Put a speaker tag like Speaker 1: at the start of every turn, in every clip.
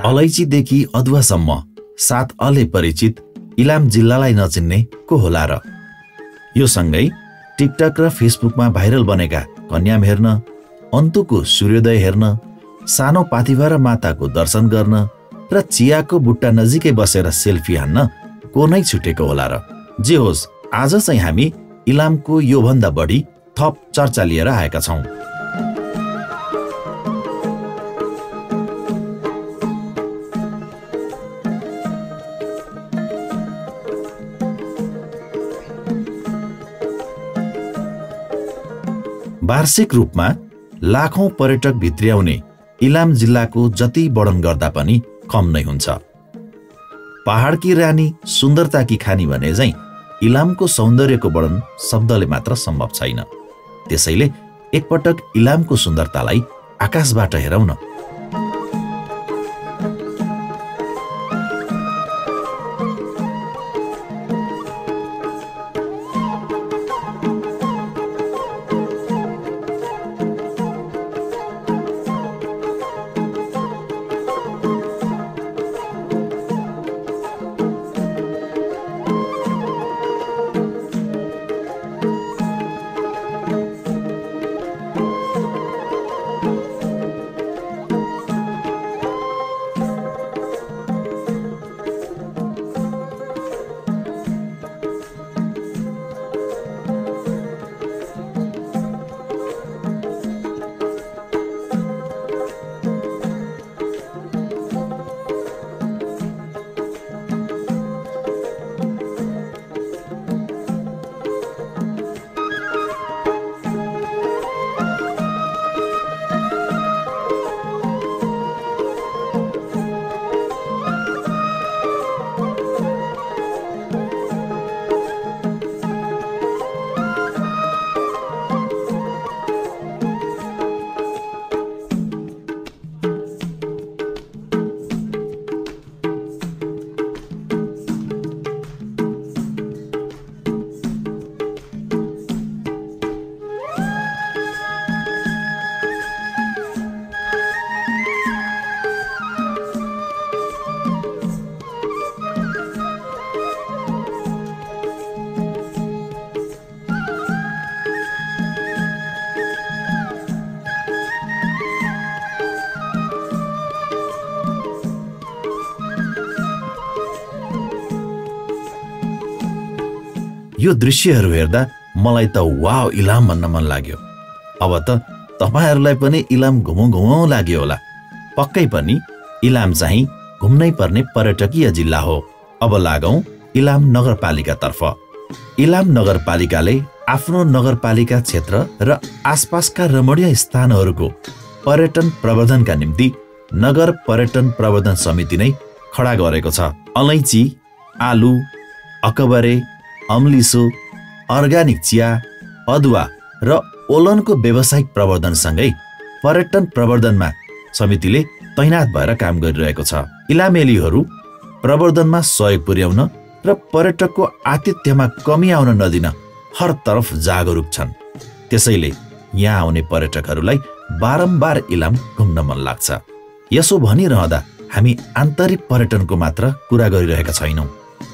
Speaker 1: अलैचीदेखि अदुवासम्म 7 अले परिचित इलाम जिल्लालाई नचिन्ने को होला र? यो सँगै टिकटक र फेसबुकमा भाइरल बनेका कन्याम हेर्न, अन्तुको सूर्योदय हेर्न, सानो पाथिभरा माताको दर्शन गर्न र चियाको बुट्टा नजिकै बसेर सेल्फी हान्न को नै छुटेको होला र? जे होस्, आज चाहिँ हामी इलामको योभन्दा बढी थप चर्चा लिएर आएका छौं। वार्षिक रूपमा लाखौं पर्यटक भित्र्याउने इलाम जिल्लाको जति वर्णन गर्दा पनि कम नै हुन्छ। पहाडकी रानी सुन्दरताकी खानी भने चाहिँ इलामको सौन्दर्यको वर्णन शब्दले मात्र सम्भव छैन। त्यसैले एकपटक इलामको सुन्दरतालाई आकाशबाट हेरौँ न। यो दृश्यहरू हेर्दा मलाई त वाव इलाम भन्न मन लाग्यो। अब त तपाईहरुलाई पनि इलाम घुमौँ लाग्यो होला। पक्कै पनि इलाम चाहिँ घुम्नै पर्ने पर्यटकीय जिल्ला हो। अब लागौं इलाम नगरपालिकातर्फ। इलाम नगरपालिकाले आफ्नो नगरपालिका क्षेत्र र आसपासका रमणीय स्थानहरूको पर्यटन प्रवर्धनका निम्ति नगर पर्यटन प्रवर्धन समिति नै खडा गरेको छ। अलैची, आलु, अकबरे, अम्लिसो, अर्गानिक चिया, अदुवा र ओलनको व्यावसायिक प्रवर्धनसँगै पर्यटन प्रवर्धनमा समितिले तैनात भएर काम गरिरहेको छ। इलामेलीहरू प्रवर्धनमा सहयोग पुर्याउन र पर्यटकको आतिथ्यमा कमी आउन नदिन हर तरफ जागरुक छन्। त्यसैले यहाँ आउने पर्यटकहरूलाई बारम्बार इलाम घुम्न मन लाग्छ। यसो भनिरहँदा हामी आन्तरिक पर्यटनको मात्र कुरा गरिरहेका छैनौं,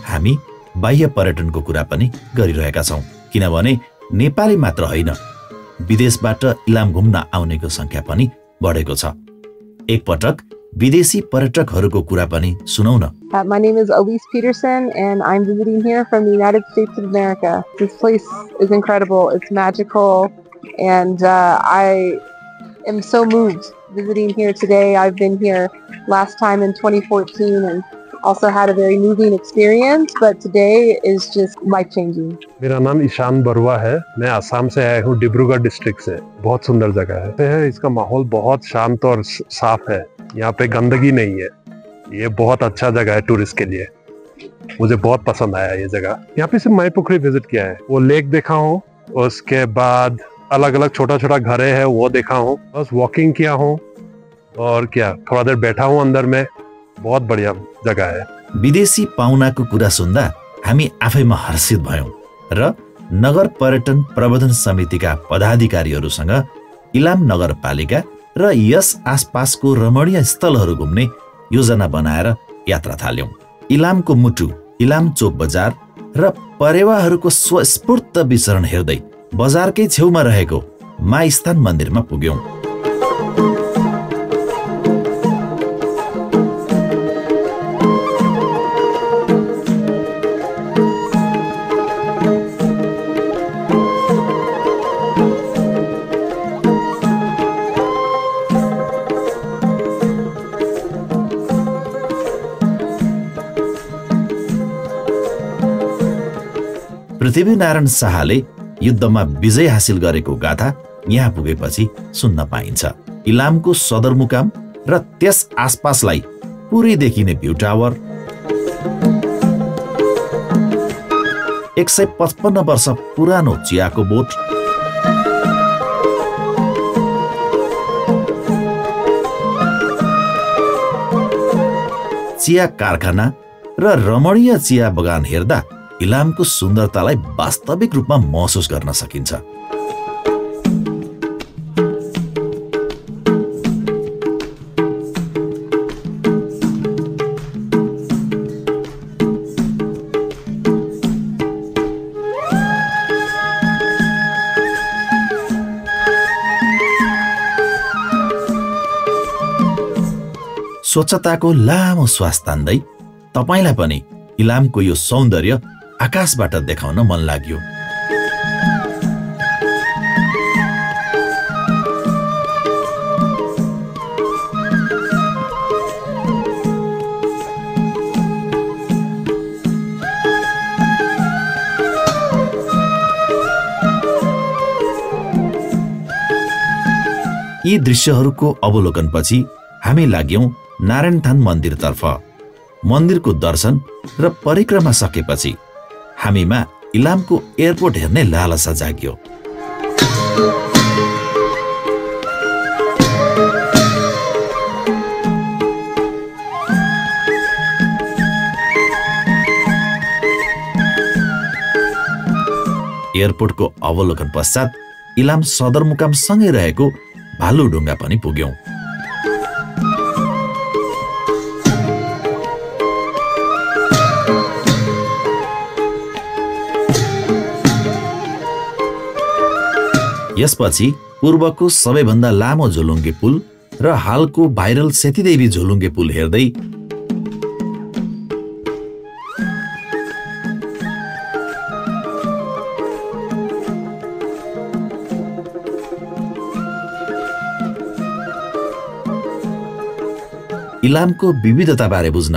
Speaker 1: हामी बाह्य पर्यटनको कुरा पनि गरिरहेका छौं। किनभने नेपाली मात्र होइन, विदेशबाट इलाम घुम्न आउनेको संख्या पनि बढेको छ। एकपटक विदेशी पर्यटकहरूको कुरा पनि सुनौ न।
Speaker 2: My name is Elise Peterson and I'm visiting here from the United States of America. This place is incredible. It's magical and I am so moved visiting here today. I've been here last time in 2014 and also had a very moving experience, but today is just life-changing.
Speaker 3: मेरा नाम ईशान बरुआ है। मैं असम से आया हूँ, Dibrugarh district से। बहुत सुंदर जगह है। इसका माहौल बहुत शांत और साफ है। यहाँ पे गंदगी नहीं है। ये बहुत अच्छा जगह है टूरिस्ट के लिए। मुझे बहुत पसंद आया ये जगह। यहाँ पे सिर्फ माईपुखरी विजिट किया है, वो लेक देखा हूँ, उसके बाद अलग अलग छोटा छोटा घरे है वो देखा हूँ, बस वॉकिंग किया हूँ और क्या थोड़ा देर बैठा हूँ अंदर में। बहुत बढ़िया जगह है।
Speaker 1: विदेशी पाहुनाको कुरा सुन्दा हामी आफैमा हर्षित भयौं र नगर पर्यटन प्रबन्धन समितिका पदाधिकारीहरूसँग इलाम नगरपालिका र यस आसपासको रमणीय स्थलहरू घुम्ने योजना बनाएर यात्रा थाल्यौं। इलामको मुटु, इलाम चोक बजार र परेवाहरूको स्वस्फूर्त विचरण हेर्दै बजारकै छेउमा रहेको माइस्थान मन्दिरमा पुग्यौं। पृथ्वीनारायण शाहले युद्धमा विजय हासिल गरेको गाथा यहाँ पुगेपछि सुन्न पाइन्छ। इलामको सदरमुकाम र त्यस आसपासलाई पुरै देखिने भ्यू टावर, 155 वर्ष पुरानो चियाको बोट, चिया कारखाना र रमणीय चिया बगान हेर्दा इलामको सुन्दरतालाई वास्तविक रूपमा महसुस गर्न सकिन्छ। स्वच्छताको लामो श्वास तान्दै तपाईलाई पनि इलामको यो सौन्दर्य आकाशबाट देखाउन मन लाग्यो। यी दृश्यहरूको अवलोकनपछि हामी लाग्यौं नारायणथान मन्दिरतर्फ। मन्दिरको दर्शन र परिक्रमा सकेपछि हामीमा इलामको एयरपोर्ट हेर्ने लालसा जाग्यो। एयरपोर्टको अवलोकन पश्चात इलाम सदरमुकाम सँगै रहेको भालुढुङ्गा पनि पुग्यौं। यसपछि पूर्वको सबैभन्दा लामो झोलुङ्गे पुल र हालको भाइरल सेतीदेवी झोलुङ्गे पुल हेर्दै इलामको विविधताबारे बुझ्न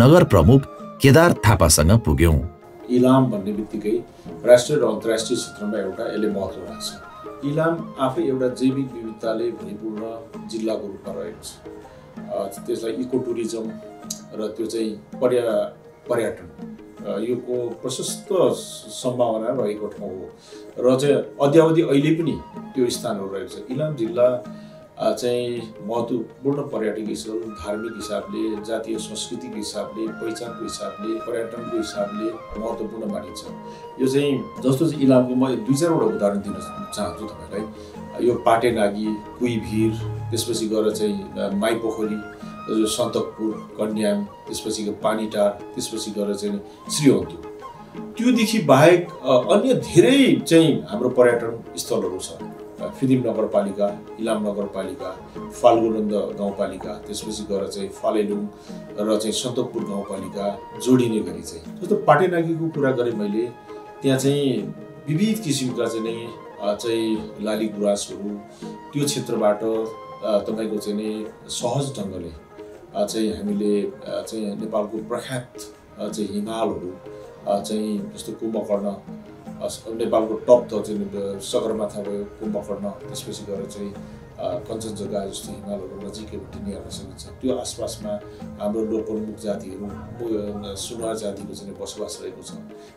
Speaker 1: नगर प्रमुख केदार थापासँग पुग्यौं।
Speaker 4: इलाम भन्ने बित्तिकै राष्ट्रिय र अन्तर्राष्ट्रिय क्षेत्रमा एउटा यसले महत्त्व राख्छ। इलाम आफै एउटा जैविक विविधताले भरिपूर्ण जिल्लाको रूपमा रहेको छ। त्यसलाई इको टुरिज्म र त्यो चाहिँ पर्यटन योको प्रशस्त सम्भावना रहेको ठाउँ हो र चाहिँ अद्यावधि अहिले पनि त्यो स्थानहरू रहेको छ। इलाम जिल्ला चाहिँ महत्त्वपूर्ण पर्यटकीय स्थल, धार्मिक हिसाबले, जातीय सांस्कृतिक हिसाबले, पहिचानको हिसाबले, पर्यटनको हिसाबले महत्त्वपूर्ण मानिन्छ। यो चाहिँ जस्तो चाहिँ इलामको म 2-4 वटा उदाहरण दिन चाहन्छु तपाईलाई। यो पाटेनागी, कुइभिर, त्यसपछि गएर चाहिँ माइपोखरी, सन्तकपुर, कन्याम, त्यसपछि पानीटार, त्यसपछि गएर चाहिँ श्रीअन्तु। त्योदेखि बाहेक अन्य धेरै चाहिँ हाम्रो पर्यटन स्थलहरू छ। फिदिम नगरपालिका, इलाम नगरपालिका, फाल्गुनन्द गाउँपालिका, त्यसपछि गएर चाहिँ फालेलुङ र चाहिँ सन्तकपुर गाउँपालिका जोडिने गरी चाहिँ जस्तो पाटेनागीको कुरा गरेँ मैले, त्यहाँ चाहिँ विविध किसिमका चाहिँ लाली गुराँसहरू त्यो क्षेत्रबाट तपाईँको चाहिँ सहज ढङ्गले चाहिँ हामीले चाहिँ नेपालको प्रख्यात चाहिँ हिमालहरू चाहिँ जस्तो कुम्भकर्ण, नेपालको टप त चाहिँ सगरमाथा भयो, कुम्भकर्ण, त्यसपछि गएर चाहिँ कञ्चनजङ्घा जस्तो हिमालहरू नजिकैबाट हेर्न सकिन्छ। त्यो आसपासमा हाम्रो लोकप्रमुख जातिहरू सुनार जातिको चाहिँ बसोबास रहेको छ।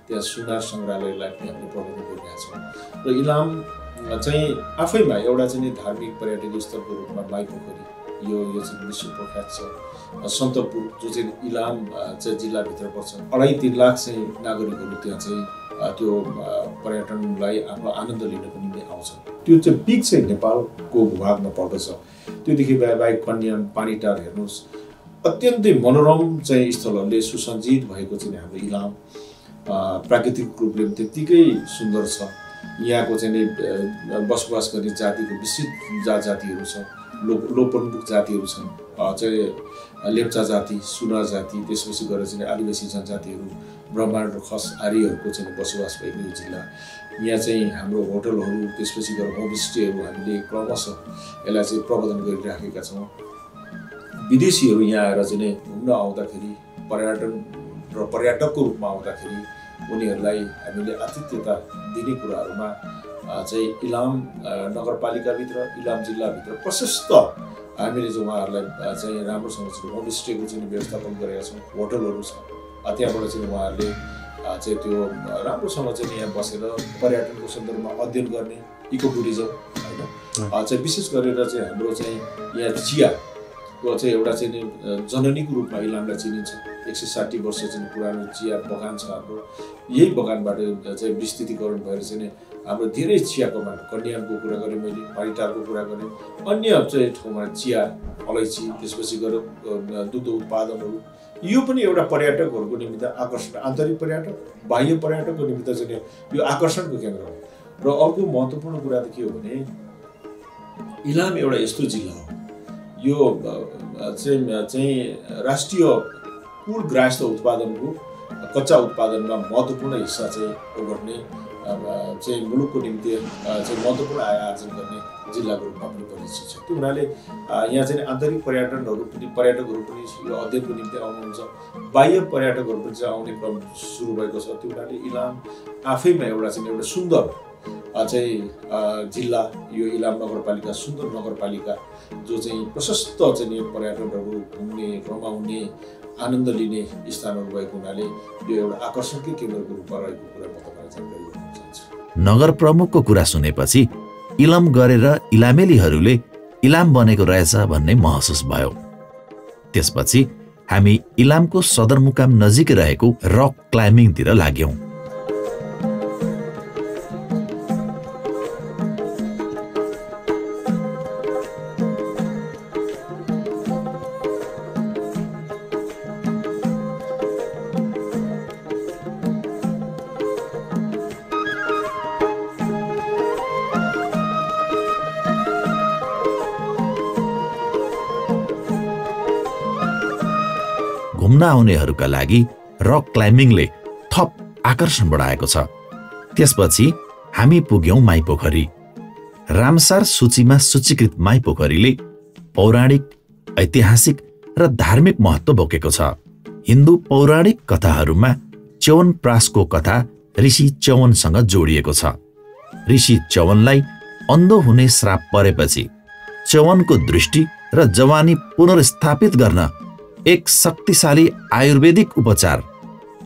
Speaker 4: त्यहाँ सुनार सङ्ग्रहालयलाई पनि हामीले प्रबन्ध गरिरहेका छौँ र इलाम चाहिँ आफैमा एउटा चाहिँ धार्मिक पर्यटकीय स्थलको रूपमा माइपोखरी यो चाहिँ विश्व प्रख्यात छ। सन्तकपुर जो चाहिँ इलाम चाहिँ जिल्लाभित्र पर्छ, 2.5-3 लाख चाहिँ नागरिकहरू त्यहाँ चाहिँ त्यो पर्यटनलाई आफ्नो आनन्द लिनको निम्ति आउँछ। त्यो चाहिँ पिक चाहिँ नेपालको भूभागमा पर्दछ। त्योदेखि बाहेक कन्याम, पानीटार हेर्नुहोस्, अत्यन्तै मनोरम चाहिँ स्थलहरूले सुसज्जित भएको चाहिँ हाम्रो इलाम प्राकृतिक रूपले पनि त्यत्तिकै सुन्दर छ। यहाँको चाहिँ बसोबास गर्ने जातिको विस्तृत जातिहरू छ, लोकप्रमुख जातिहरू छन्, चाहिँ लेप्चा जाति, सुना जाति, त्यसपछि गएर चाहिँ आदिवासी जनजातिहरू, ब्राह्मण र खस आर्यहरूको चाहिँ बसोबास भएको यो जिल्ला। यहाँ चाहिँ हाम्रो होटलहरू, त्यसपछि गएर होमस्टेहरू हामीले क्रमशः यसलाई चाहिँ प्रबन्धन गरिराखेका छौँ। विदेशीहरू यहाँ आएर चाहिँ घुम्न आउँदाखेरि पर्यटकको रूपमा आउँदाखेरि उनीहरूलाई हामीले आतिथ्यता दिने कुराहरूमा चाहिँ इलाम नगरपालिकाभित्र, इलाम जिल्लाभित्र प्रशस्त हामीले चाहिँ उहाँहरूलाई चाहिँ राम्रोसँग चाहिँ होमस्टेको चाहिँ व्यवस्थापन गरेका छौँ। होटलहरू छ, त्यहाँबाट चाहिँ उहाँहरूले चाहिँ त्यो राम्रोसँग चाहिँ यहाँ बसेर पर्यटनको सन्दर्भमा अध्ययन गर्ने इको टुरिज्म होइन चाहिँ विशेष गरेर चाहिँ हाम्रो चाहिँ यहाँ चियाको चाहिँ एउटा चाहिँ जननीको रूपमा इलामलाई चिनिन्छ। 160 वर्ष चाहिँ पुरानो चिया बगान छ हाम्रो। यही बगानबाट चाहिँ विस्तृतीकरण भएर चाहिँ हाम्रो धेरै चिया कमान, कन्यामको कुरा गरेँ मैले, पारिटारको कुरा गरेँ, अन्य चाहिँ ठाउँमा चिया, अलैँची, त्यसपछि गएर दुध उत्पादनहरू, यो पनि एउटा पर्यटकहरूको निमित्त आकर्षण, आन्तरिक पर्यटक, बाह्य पर्यटकको निमित्त चाहिँ यो आकर्षणको केन्द्र हो। र अर्को महत्त्वपूर्ण कुरा त के हो भने इलाम एउटा यस्तो जिल्ला हो, यो चाहिँ राष्ट्रिय कुल गृहस्थ उत्पादनको कच्चा उत्पादनमा महत्त्वपूर्ण हिस्सा चाहिँ ओगट्ने चाहिँ मुलुकको निम्ति चाहिँ महत्त्वपूर्ण आय आर्जन गर्ने जिल्लाको रूपमा पनि परिचित छ। त्यो हुनाले यहाँ चाहिँ आन्तरिक पर्यटकहरू पनि यो अध्ययनको निम्ति आउनुहुन्छ, बाह्य पर्यटकहरू पनि चाहिँ आउने क्रम सुरु भएको छ। त्यो हुनाले इलाम आफैमा एउटा सुन्दर चाहिँ जिल्ला, यो इलाम नगरपालिका सुन्दर नगरपालिका जो चाहिँ प्रशस्त चाहिँ पर्यटकहरू घुम्ने, रमाउने, आनन्द लिने स्थानहरू भएको हुनाले यो एउटा आकर्षणकै केन्द्रको रूपमा रहेको कुरा म तपाईँलाई जानकारी गराउन चाहन्छु।
Speaker 1: नगर प्रमुखको कुरा सुनेपछि इलाम गरेर इलामेलीहरूले इलाम बनेको रहेछ भन्ने महसुस भयो। त्यसपछि हामी इलामको सदरमुकाम नजिक रहेको रक क्लाइम्बिङतिर लाग्यौं। घुम्न आउनेहरूका लागि रक क्लाइम्बिङले थप आकर्षण बढाएको छ। त्यसपछि हामी पुग्यौं माईपोखरी। रामसार सूचीमा सूचीकृत माईपोखरीले पौराणिक, ऐतिहासिक र धार्मिक महत्त्व बोकेको छ। हिन्दू पौराणिक कथाहरूमा च्यवनप्रासको कथा ऋषि च्यवनसँग जोडिएको छ। ऋषि च्यवनलाई अन्धो हुने श्राप परेपछि च्यवनको दृष्टि र जवानी पुनर्स्थापित गर्न एक शक्तिशाली आयुर्वेदिक उपचार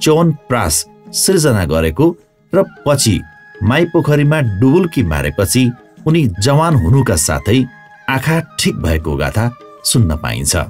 Speaker 1: च्यवनप्रास सृजना गरेको र पछि माईपोखरीमा डुबुल्की मारेपछि उनी जवान हुनुका साथै आँखा ठिक भएको गाथा सुन्न पाइन्छ।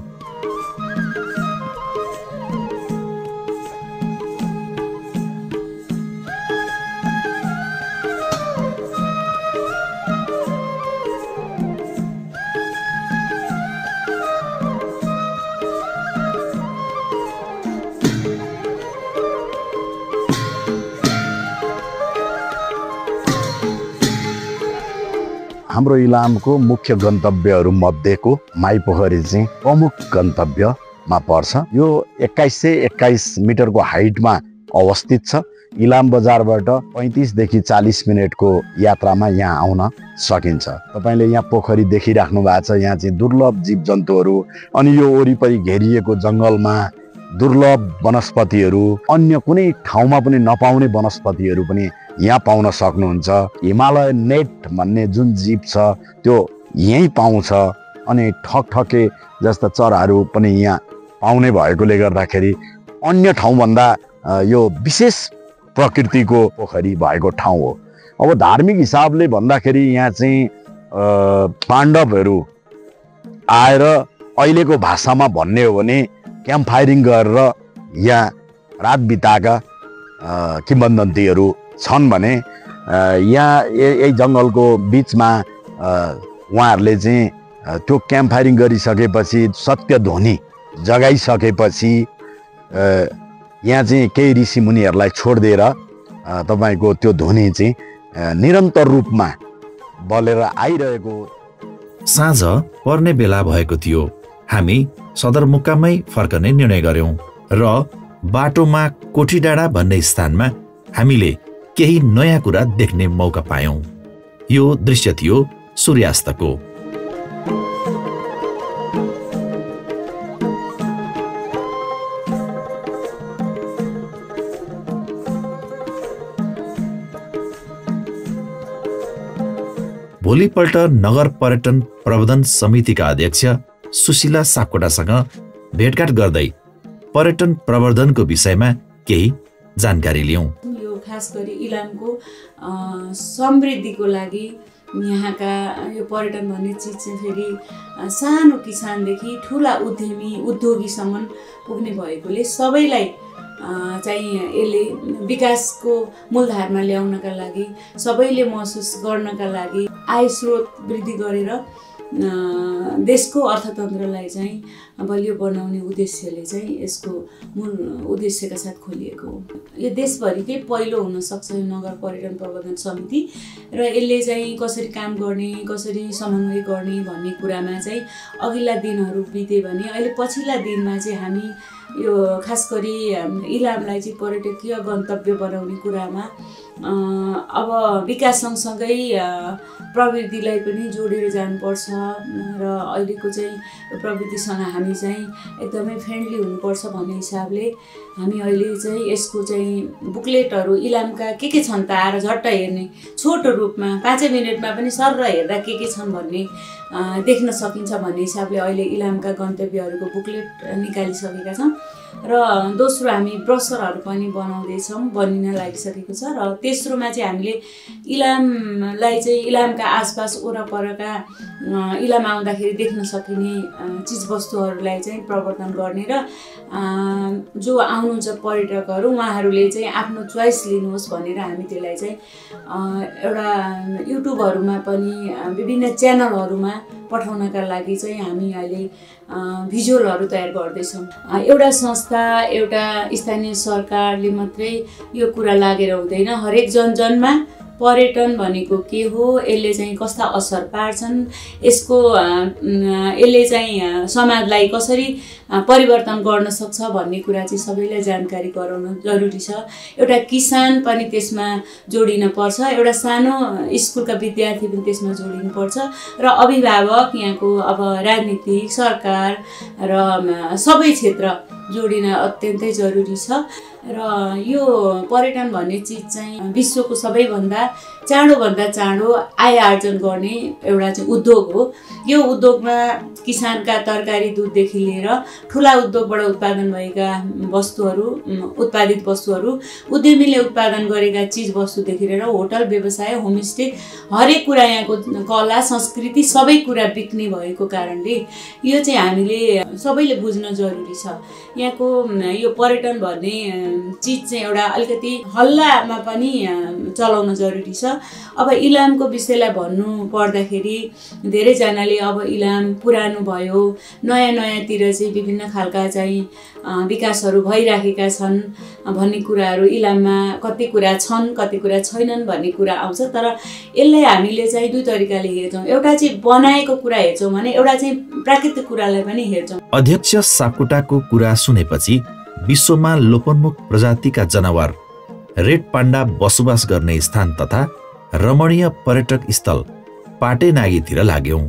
Speaker 5: हाम्रो इलामको मुख्य गन्तव्यहरू मध्येको माईपोखरी चाहिँ प्रमुख गन्तव्यमा पर्छ। यो 2121 मिटरको हाइटमा अवस्थित छ। इलाम बजारबाट 35 देखि 40 मिनटको यात्रामा यहाँ आउन सकिन्छ। तपाईले यहाँ पोखरी देखिराख्नु भएको छ। यहाँ चाहिँ दुर्लभ जीवजन्तुहरू अनि यो वरिपरि घेरिएको जङ्गलमा दुर्लभ वनस्पतिहरू, अन्य कुनै ठाउँमा पनि नपाउने वनस्पतिहरू पनि यहाँ पाउन सक्नुहुन्छ। हिमालय नेट भन्ने जुन जीव छ त्यो यहीँ पाउँछ अनि ठकठके जस्ता चराहरू पनि यहाँ पाउने भएकोले गर्दाखेरि अन्य ठाउँभन्दा यो विशेष प्रकृतिको पोखरी भएको ठाउँ हो। अब धार्मिक हिसाबले भन्दाखेरि यहाँ चाहिँ पाण्डवहरू आएर अहिलेको भाषामा भन्ने हो भने क्याम्प फायरिङ गरेर यहाँ रात बिताएका किंवदन्तीहरू छन् भने यहाँ यही जङ्गलको बिचमा उहाँहरूले चाहिँ त्यो क्याम्प फायरिङ गरिसकेपछि सत्यध्वनि जगाइसकेपछि यहाँ चाहिँ केही ऋषि मुनिहरूलाई छोडिदिएर तपाईको त्यो ध्वनि चाहिँ निरन्तर रूपमा बलेर आइरहेको।
Speaker 1: साँझ पर्ने बेला भएको थियो। हामी सदरमुकामै फर्कने निर्णय गर्यौं र बाटोमा कोठीडाँडा भन्ने स्थानमा हामीले केही नयाँ कुरा देख्ने मौका पायौं। यो दृश्य थियो सूर्यास्तको। भोलिपल्ट नगर पर्यटन प्रबन्धन समितिका अध्यक्ष सुशीला सापकोटासँग भेटघाट गर्दै पर्यटन प्रवर्धनको विषयमा केही जानकारी लियौं।
Speaker 6: यो खास गरी इलामको समृद्धिको लागि यहाँका यो पर्यटन भन्ने चिज चाहिँ फेरि सानो किसानदेखि ठुला उद्यमी उद्योगीसम्म पुग्ने भएकोले सबैलाई चाहिँ यसले विकासको मूलधारमा ल्याउनका लागि, सबैले महसुस गर्नका लागि, आय स्रोत वृद्धि गरेर देशको अर्थतन्त्रलाई चाहिँ बलियो बनाउने उद्देश्यले चाहिँ यसको मूल उद्देश्यका साथ खोलिएको हो। यो देशभरिकै पहिलो हुनसक्छ यो नगर पर्यटन प्रबन्धन समिति र यसले चाहिँ कसरी काम गर्ने, कसरी समन्वय गर्ने भन्ने कुरामा चाहिँ अघिल्ला दिनहरू बिते भने अहिले पछिल्ला दिनमा चाहिँ हामी यो खास गरी इलामलाई चाहिँ पर्यटकीय गन्तव्य बनाउने कुरामा अब विकास सँगसँगै प्रवृत्तिलाई पनि जोडेर जानुपर्छ र अहिलेको चाहिँ प्रवृत्तिसँग हामी चाहिँ एकदमै फ्रेन्डली हुनुपर्छ भन्ने हिसाबले हामी अहिले चाहिँ यसको चाहिँ बुकलेटहरू इलामका के छन् त आएर झट्ट हेर्ने छोटो रूपमा 5 मिनटमा पनि सर हेर्दा के छन् भन्ने देख्न सकिन्छ भन्ने हिसाबले अहिले इलामका गन्तव्यहरूको बुकलेट निकालिसकेका छौँ र दोस्रो हामी ब्रोसरहरू पनि बनाउँदैछौँ, बनिन लागिसकेको छ र तेस्रोमा चाहिँ हामीले इलामलाई चाहिँ इलामका आसपास वरपरका इलाम आउँदाखेरि देख्न सकिने चिजवस्तुहरूलाई चाहिँ प्रवर्धन गर्ने र जो आउनुहुन्छ पर्यटकहरू उहाँहरूले चाहिँ आफ्नो चोइस लिनुहोस् भनेर हामी त्यसलाई चाहिँ एउटा युट्युबहरूमा पनि विभिन्न च्यानलहरूमा पठाउनका लागि चाहिँ हामी अहिले भिजुअलहरू तयार गर्दैछौँ। एउटा संस्था एउटा स्थानीय सरकारले मात्रै यो कुरा लागेर हुँदैन, हरेक जनजनमा पर्यटन भनेको के हो, यसले चाहिँ कस्ता असर पार्छन्, यसको यसले चाहिँ समाजलाई कसरी परिवर्तन गर्न सक्छ भन्ने कुरा चाहिँ सबैलाई जानकारी गराउन जरुरी छ। एउटा किसान पनि त्यसमा जोडिन पर्छ, एउटा सानो स्कुलका विद्यार्थी पनि त्यसमा जोडिनु पर्छ र अभिभावक यहाँको अब राजनीतिक सरकार र सबै क्षेत्र जोडिन अत्यन्तै जरुरी छ र यो पर्यटन भन्ने चिज चाहिँ विश्वको सबैभन्दा चाँडोभन्दा चाँडो आय आर्जन गर्ने एउटा चाहिँ उद्योग हो। यो उद्योगमा किसानका तरकारी दुधदेखि लिएर ठुला उद्योगबाट उत्पादन भएका वस्तुहरू, उत्पादित वस्तुहरू, उद्यमीले उत्पादन गरेका चिज वस्तुदेखि लिएर होटल व्यवसाय, होमस्टे, हरेक कुरा यहाँको कला संस्कृति सबै कुरा बिक्ने भएको कारणले यो चाहिँ हामीले सबैले बुझ्न जरुरी छ। यहाँको यो पर्यटन भन्ने चिज चाहिँ एउटा अलिकति हल्लामा पनि चलाउन जरुरी छ। अब इलामको विषयलाई भन्नु पर्दाखेरि धेरैजनाले अब इलाम पुरानो भयो, नयाँ नयाँतिर चाहिँ विभिन्न खालका चाहिँ विकासहरू भइराखेका छन् भन्ने कुराहरू, इलाममा कति कुरा छन् कति कुरा छैनन् भन्ने कुरा आउँछ। तर यसलाई हामीले चाहिँ दुई तरिकाले हेर्छौँ, एउटा चाहिँ बनाएको कुरा हेर्छौँ भने एउटा चाहिँ प्राकृतिक कुरालाई पनि हेर्छौँ।
Speaker 1: अध्यक्ष सापकोटाको कुरा सुनेपछि विश्वमा लोपोन्मुख प्रजातिका जनावर रेड पाण्डा बसोबास गर्ने स्थान तथा रमणीय पर्यटक स्थल पाटेनागीतिर लाग्यौं।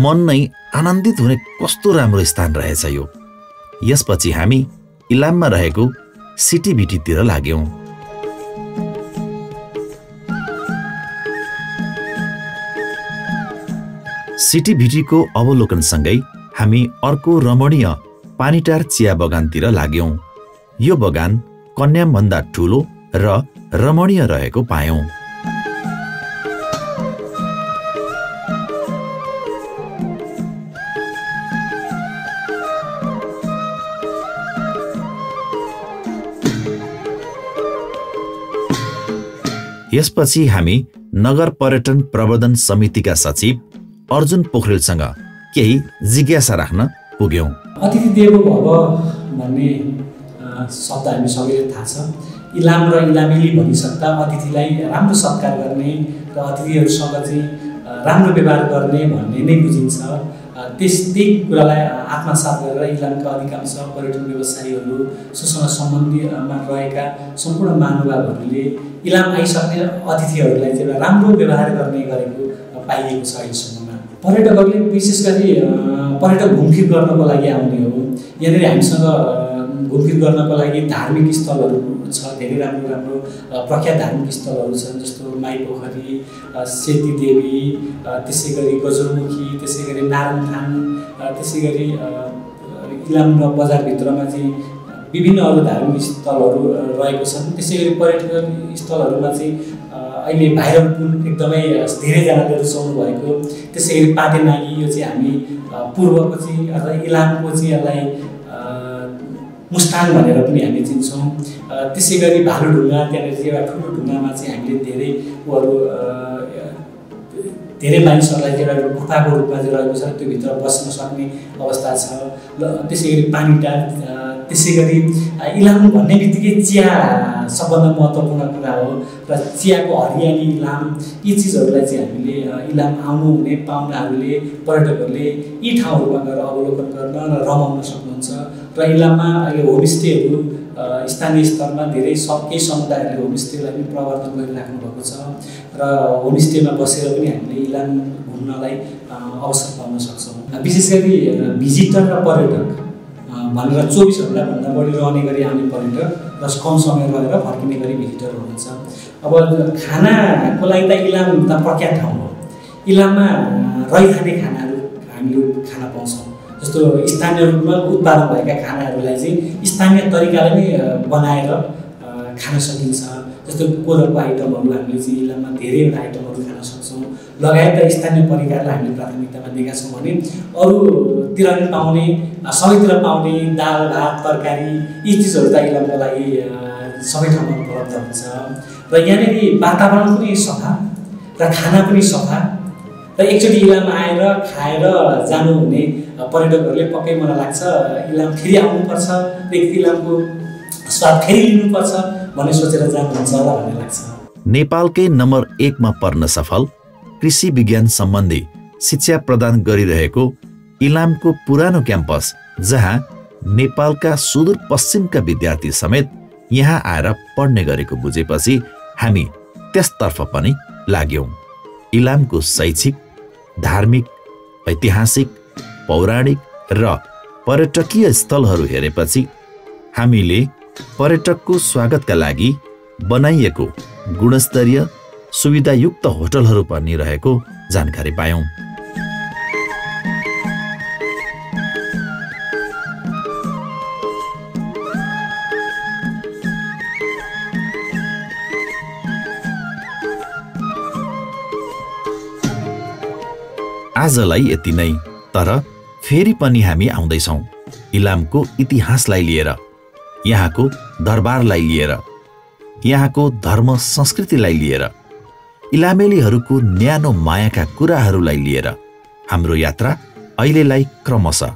Speaker 1: मन नै आनन्दित हुने कस्तो राम्रो स्थान रहेछ यो। यसपछि हामी इलाममा रहेको सिटिभिटीतिर लाग्यौं। सिटिभिटीको अवलोकनसँगै हामी अर्को रमणीय पानीटार चिया बगानतिर लाग्यौं। यो बगान कन्यामभन्दा ठूलो र रमणीय रहेको पायौं। यसपछि हामी नगर पर्यटन प्रवर्धन समितिका सचिव अर्जुन पोखरेलसँग केही जिज्ञासा राख्न पुग्यौं।
Speaker 7: अतिथि देवो भव भन्ने शब्द हामी सबैलाई थाहा छ। इलाम र इलामेली भनिसक्दा अतिथिलाई राम्रो सत्कार गर्ने र अतिथिहरूसँग चाहिँ राम्रो व्यवहार गर्ने भन्ने नै बुझिन्छ। त्यही कुरालाई आत्मसात गरेर इलामका अधिकांश पर्यटन व्यवसायीहरू, सुसँग सम्बन्धमा रहेका सम्पूर्ण महानुभावहरूले इलाम आइसक्ने अतिथिहरूलाई चाहिँ राम्रो व्यवहार गर्ने गरेको पाइएको छ अहिलेसम्ममा। पर्यटकहरूले विशेष गरी पर्यटक घुमफिर गर्नको लागि आउने हो। यहाँनिर हामीसँग घुमफिर गर्नको लागि धार्मिक स्थलहरू छ, धेरै राम्रो राम्रो प्रख्यात धार्मिक स्थलहरू छन्, जस्तो माइपोखरी, सेतीदेवी, त्यसै गरी गजरमुखी, त्यसै गरी नारायणथान, त्यसै गरी इलाम र बजारभित्रमा चाहिँ विभिन्न अरू धार्मिक स्थलहरू रहेको छन्। त्यसै गरी पर्यटन स्थलहरूमा चाहिँ अहिले भाइरल पुल एकदमै धेरैजनाले रुचाउनु भएको, त्यसै गरी पाटेनागी, यो चाहिँ हामी पूर्वको चाहिँ अथवा इलामको चाहिँ यसलाई मुस्ताङ भनेर पनि हामी चिन्छौँ। त्यसै गरी भालुढुङ्गा, त्यहाँनिर चाहिँ एउटा ठुलो ढुङ्गामा चाहिँ हामीले धेरै मानिसहरूलाई चाहिँ एउटा गुफाको रूपमा चाहिँ रहेको छ, त्यो भित्र बस्न सक्ने अवस्था छ। त्यसै गरी पानीटार, त्यसै गरी इलाम भन्ने बित्तिकै चिया सबभन्दा महत्त्वपूर्ण कुरा हो र चियाको हरियाली इलाम, यी चिजहरूलाई चाहिँ हामीले इलाम आउनुहुने पाहुनाहरूले, पर्यटकहरूले यी ठाउँहरूमा गएर अवलोकन गर्न र रमाउन सक्नुहुन्छ। र इलाममा अहिले होमस्टेहरू स्थानीय स्तरमा धेरै केही समुदायहरूले होमस्टेलाई पनि प्रवर्धन गरिराख्नु भएको छ र होमस्टेमा बसेर पनि हामीले इलाम घुम्नलाई अवसर पाउन सक्छौँ। विशेष गरी भिजिटर र पर्यटक भनेर 24 घण्टाभन्दा बढी रहने गरी आउने पर्यटक र कम समय रहेर फर्किने गरी भिजिटर हुनुहुन्छ। अब खानाको लागि त इलाम त प्रख्यात ठाउँ हो। इलाममा रहिखाने खानाहरू हामीले खान पाउँछौँ, जस्तो स्थानीय रूपमा उत्पादन भएका खानाहरूलाई चाहिँ स्थानीय तरिकाले नै बनाएर खान सकिन्छ। जस्तो कोदोको आइटमहरू हामीले चाहिँ इलाममा धेरैवटा आइटमहरू खान सक्छौँ। लगायत स्थानीय परिकारलाई हामीले प्राथमिकतामा दिएका छौँ भने अरूतिर पनि पाउने, सबैतिर पाउने दाल भात तरकारी यी चिजहरू त इलामको लागि सबै ठाउँमा उपलब्ध हुन्छ। र यहाँनिर वातावरण पनि सफा र खाना पनि सफा र एकचोटि इलाम आएर खाएर जानुहुने पर्यटकहरूले पक्कै मलाई लाग्छ इलाम फेरि आउनुपर्छ र इलामको स्वाद फेरि लिनुपर्छ भन्ने सोचेर जानुहुन्छ होला भन्ने लाग्छ।
Speaker 1: नेपालकै नम्बर 1 मा पर्न सफल कृषि विज्ञान सम्बन्धी शिक्षा प्रदान गरिरहेको इलामको पुरानो क्याम्पस, जहाँ नेपालका सुदूरपश्चिमका विद्यार्थी समेत यहाँ आएर पढ्ने गरेको बुझेपछि हामी त्यसतर्फ पनि लाग्यौं। इलामको शैक्षिक, धार्मिक, ऐतिहासिक, पौराणिक र पर्यटकीय स्थलहरू हेरेपछि हामीले पर्यटकको स्वागतका लागि बनाइएको गुणस्तरीय सुविधायुक्त होटलहरू पनि रहेको जानकारी पायौं। आजलाई यति नै, तर फेरि पनि हामी आउँदैछौँ इलामको इतिहासलाई लिएर, यहाँको दरबारलाई लिएर, यहाँको धर्म संस्कृतिलाई लिएर, इलामेलीहरूको न्यानो मायाका कुराहरूलाई लिएर। हाम्रो यात्रा अहिलेलाई क्रमशः